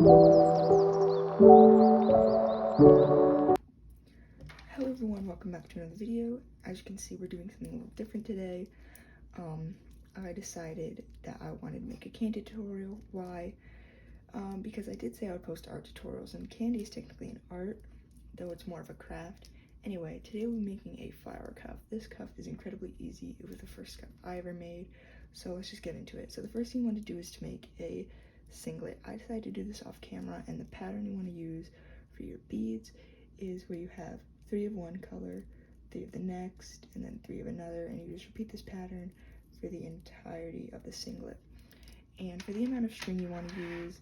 Hello everyone, welcome back to another video. As you can see, we're doing something a little different today. I decided that I wanted to make a candy tutorial. Why? Because I did say I would post art tutorials, and candy is technically an art, though it's more of a craft. Anyway, today we're making a flower cup. This cup is incredibly easy. It was the first cup I ever made, so let's just get into it. So the first thing you want to do is to make a singlet. I decided to do this off camera, and the pattern you want to use for your beads is where you have 3 of one color, 3 of the next, and then 3 of another, and you just repeat this pattern for the entirety of the singlet. And for the amount of string you want to use,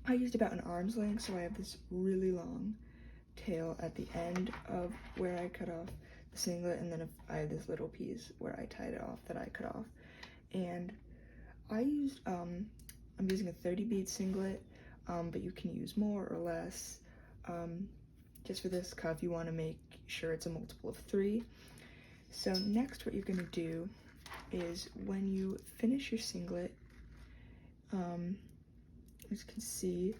I used about an arm's length, so I have this really long tail at the end of where I cut off the singlet, and then I have this little piece where I tied it off that I cut off. And I used, I'm using a 30 bead singlet, but you can use more or less. Just for this cuff, you want to make sure it's a multiple of 3. So next, what you're going to do is when you finish your singlet, as you can see,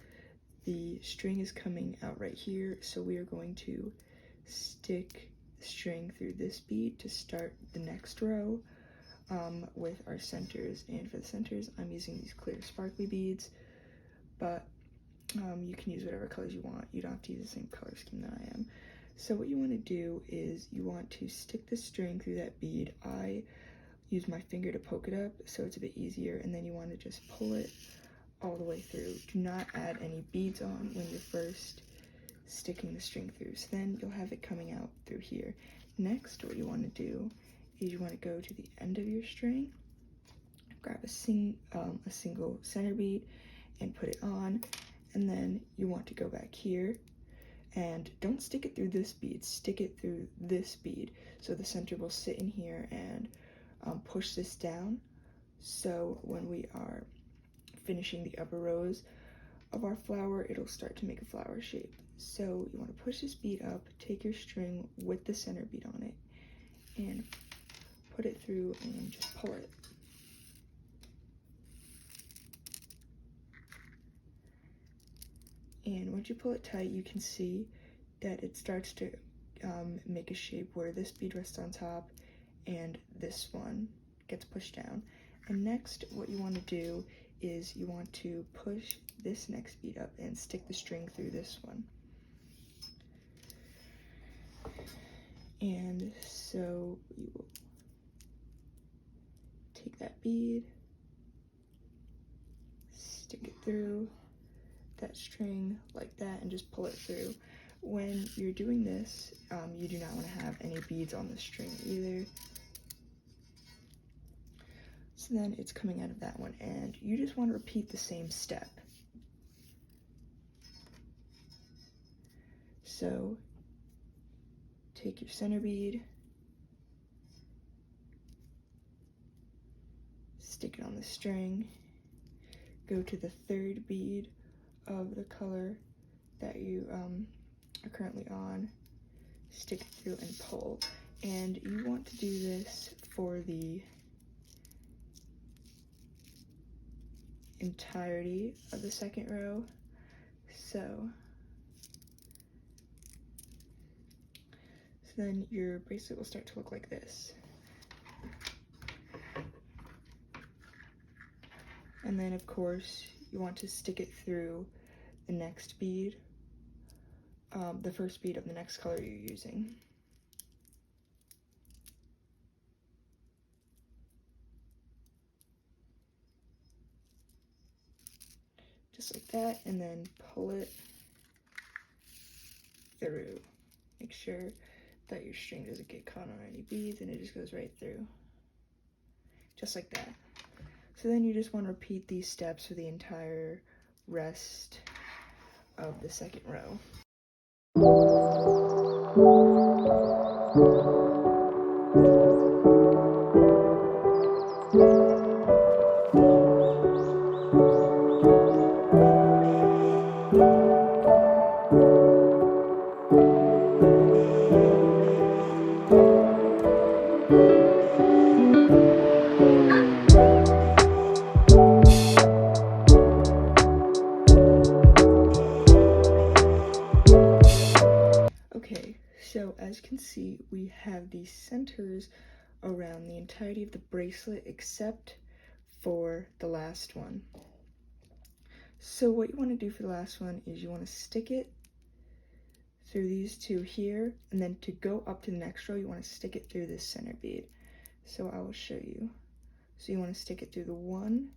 the string is coming out right here, so we are going to stick the string through this bead to start the next row with our centers. And for the centers, I'm using these clear sparkly beads, but you can use whatever colors you want. You don't have to use the same color scheme that I am. So what you want to do is you want to stick the string through that bead. I use my finger to poke it up so it's a bit easier, and then you want to just pull it all the way through. Do not add any beads on when you're first sticking the string through. So then you'll have it coming out through here. Next, what you want to do is you want to go to the end of your string, grab a single center bead and put it on, and then you want to go back here and don't stick it through this bead, stick it through this bead, so the center will sit in here and push this down. So when we are finishing the upper rows of our flower, it'll start to make a flower shape. So you want to push this bead up, take your string with the center bead on it, and put it through and just pull it. And once you pull it tight, you can see that it starts to make a shape where this bead rests on top and this one gets pushed down. And next, what you want to do is you want to push this next bead up and stick the string through this one. And so you will take that bead, stick it through that string like that, and just pull it through. When you're doing this, you do not want to have any beads on the string either. So then it's coming out of that one, and you just want to repeat the same step. So take your center bead, stick it on the string, go to the 3rd bead of the color that you are currently on, stick it through and pull. And you want to do this for the entirety of the 2nd row. So then your bracelet will start to look like this. And then of course you want to stick it through the next bead, the first bead of the next color you're using. Just like that, and then pull it through. Make sure that your string doesn't get caught on any beads, and it just goes right through. Just like that. So then you just want to repeat these steps for the entire rest of the 2nd row. as you can see, we have the centers around the entirety of the bracelet except for the last one. So what you want to do for the last one is you want to stick it through these two here, and then to go up to the next row, you want to stick it through this center bead. So I will show you. So you want to stick it through the one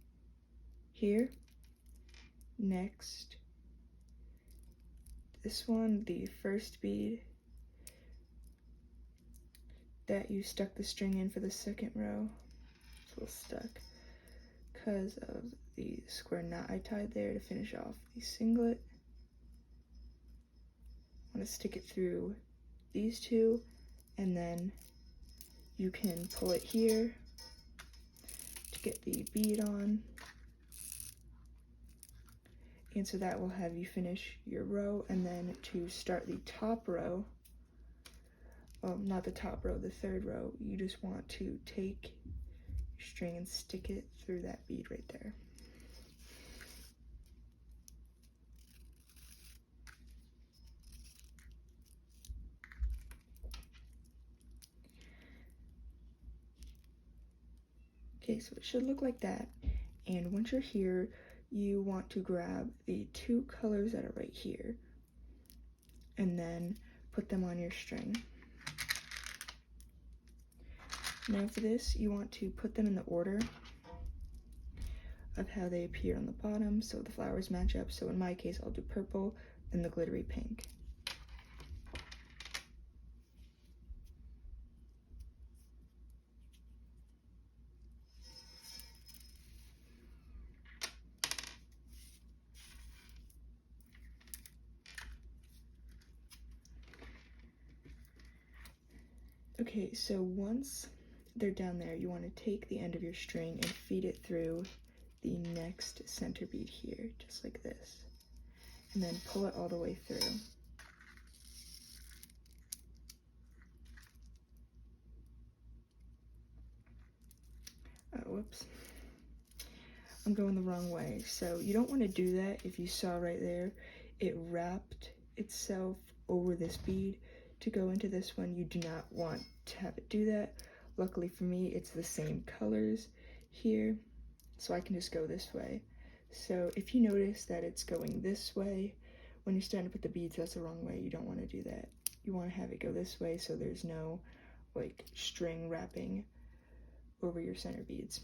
here, next, this one, the first bead that you stuck the string in for the second row. It's a little stuck because of the square knot I tied there to finish off the singlet. I want to stick it through these two, and then you can pull it here to get the bead on. And so that will have you finish your row, and then to start the top row, well, not the top row, the third row, you just want to take your string and stick it through that bead right there. Okay, so it should look like that. And once you're here, you want to grab the two colors that are right here and then put them on your string. Now for this, you want to put them in the order of how they appear on the bottom, so the flowers match up. So in my case, I'll do purple, then the glittery pink. Okay, so once they're down there, you want to take the end of your string and feed it through the next center bead here, just like this, and then pull it all the way through. Whoops. I'm going the wrong way. So you don't want to do that. If you saw right there, it wrapped itself over this bead to go into this one. You do not want to have it do that. Luckily for me, it's the same colors here, so I can just go this way. So if you notice that it's going this way, when you're starting to put the beads, that's the wrong way. You don't want to do that. You want to have it go this way so there's no like string wrapping over your center beads.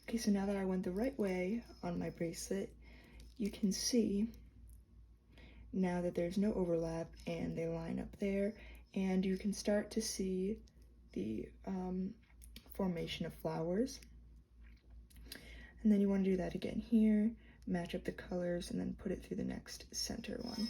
Okay, so now that I went the right way on my bracelet, you can see now that there's no overlap and they line up there, and you can start to see the formation of flowers. And then you want to do that again here, match up the colors, and then put it through the next center one.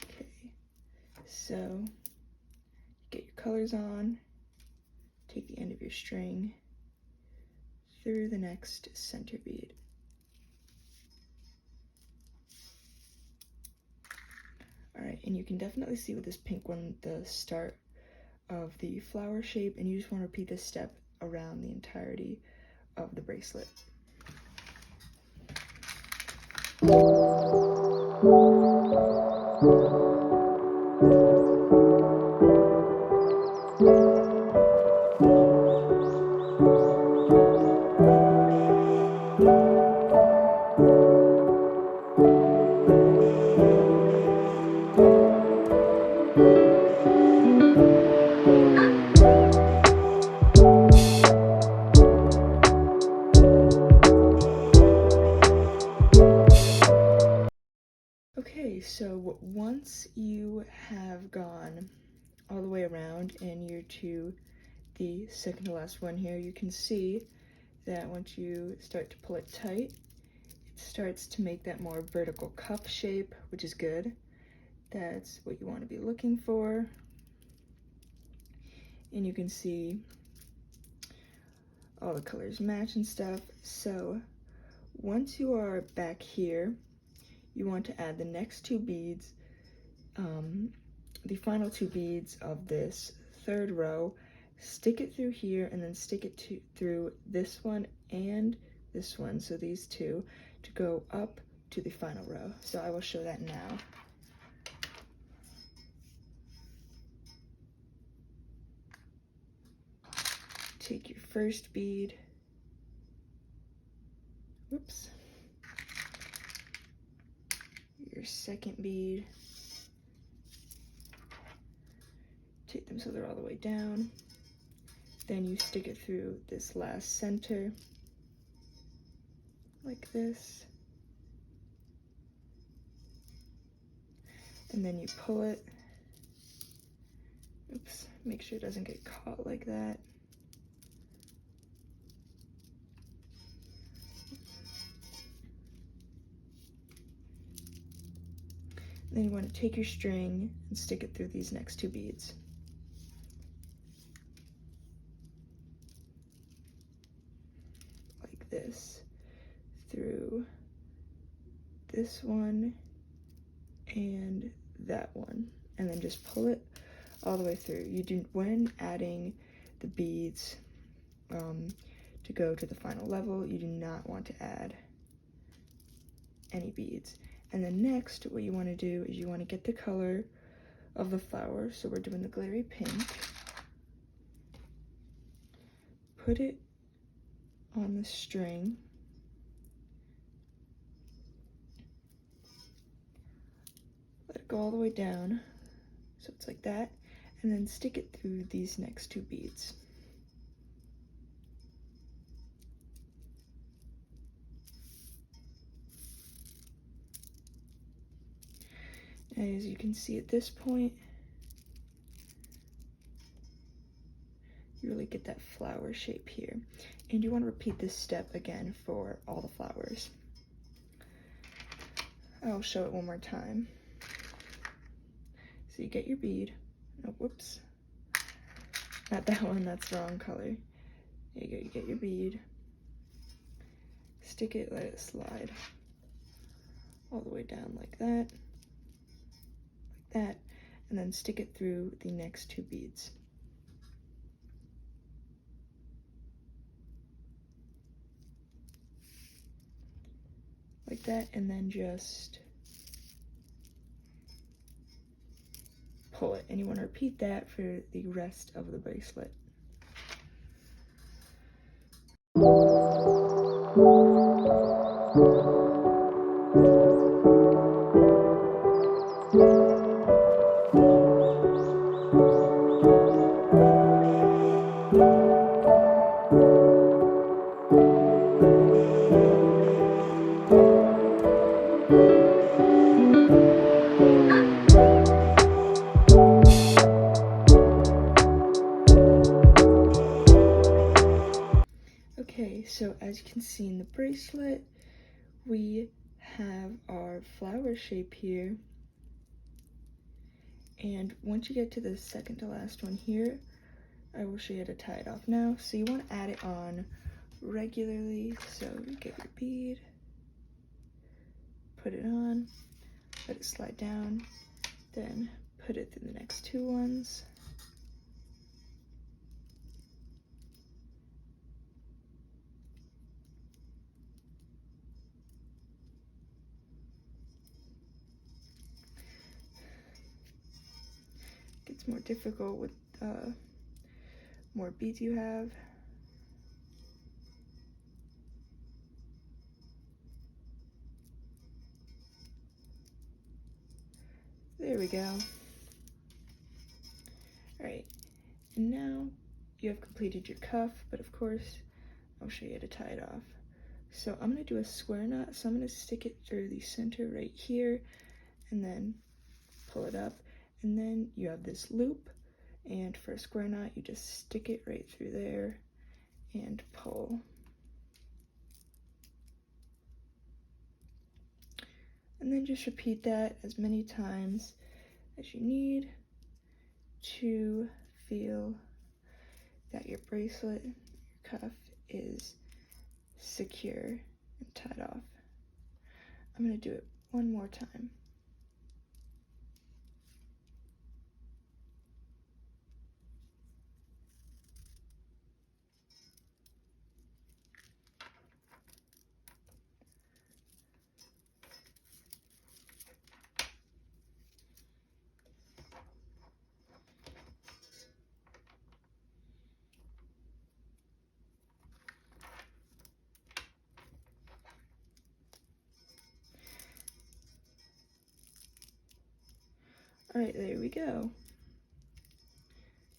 Okay, so get your colors on, take the end of your string through the next center bead. Alright, and you can definitely see with this pink one the start of the flower shape, and you just want to repeat this step around the entirety of the bracelet. Okay, so once you have gone all the way around and you're to the second to last one here, you can see that once you start to pull it tight, it starts to make that more vertical cuff shape, which is good. That's what you want to be looking for. and you can see all the colors match and stuff. So once you are back here, you want to add the next 2 beads, the final 2 beads of this 3rd row, stick it through here, and then stick it through this one and this one, so these 2, to go up to the final row. So I will show that now. Take your first bead, whoops, your second bead, take them so they're all the way down, then you stick it through this last center, like this, and then you pull it, oops, make sure it doesn't get caught like that. Then you want to take your string and stick it through these next 2 beads. Like this, through this one and that one, and then just pull it all the way through. You do, when adding the beads to go to the final level, you do not want to add any beads. And then next, what you want to do is you want to get the color of the flower. So we're doing the glittery pink. Put it on the string. Let it go all the way down. So it's like that. And then stick it through these next 2 beads. As you can see at this point, you really get that flower shape here. And you want to repeat this step again for all the flowers. I'll show it one more time. So you get your bead. Oh, whoops. Not that one, that's the wrong color. There you go, you get your bead. Stick it, let it slide all the way down like that. That, and then stick it through the next 2 beads. Like that, and then just pull it. And you want to repeat that for the rest of the bracelet. Okay, so as you can see in the bracelet, we have our flower shape here. And once you get to the second to last one here, I will show you how to tie it off now. So you want to add it on regularly. So you get your bead, put it on, let it slide down, then put it through the next 2 ones. Gets more difficult with more beads you have. There we go. Alright, and now you have completed your cuff, but of course, I'll show you how to tie it off. So I'm going to do a square knot, so I'm going to stick it through the center right here, and then pull it up, and then you have this loop, and for a square knot, you just stick it right through there, and pull. And then just repeat that as many times as you need to feel that your bracelet, your cuff is secure and tied off. I'm going to do it one more time. Alright, there we go.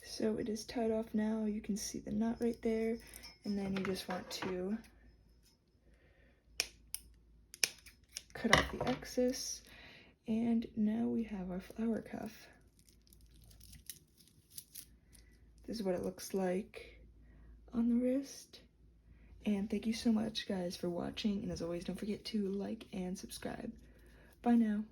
So it is tied off now. You can see the knot right there, and then you just want to cut off the excess, and now we have our flower cuff. This is what it looks like on the wrist. And thank you so much, guys, for watching, and as always, don't forget to like and subscribe. Bye now.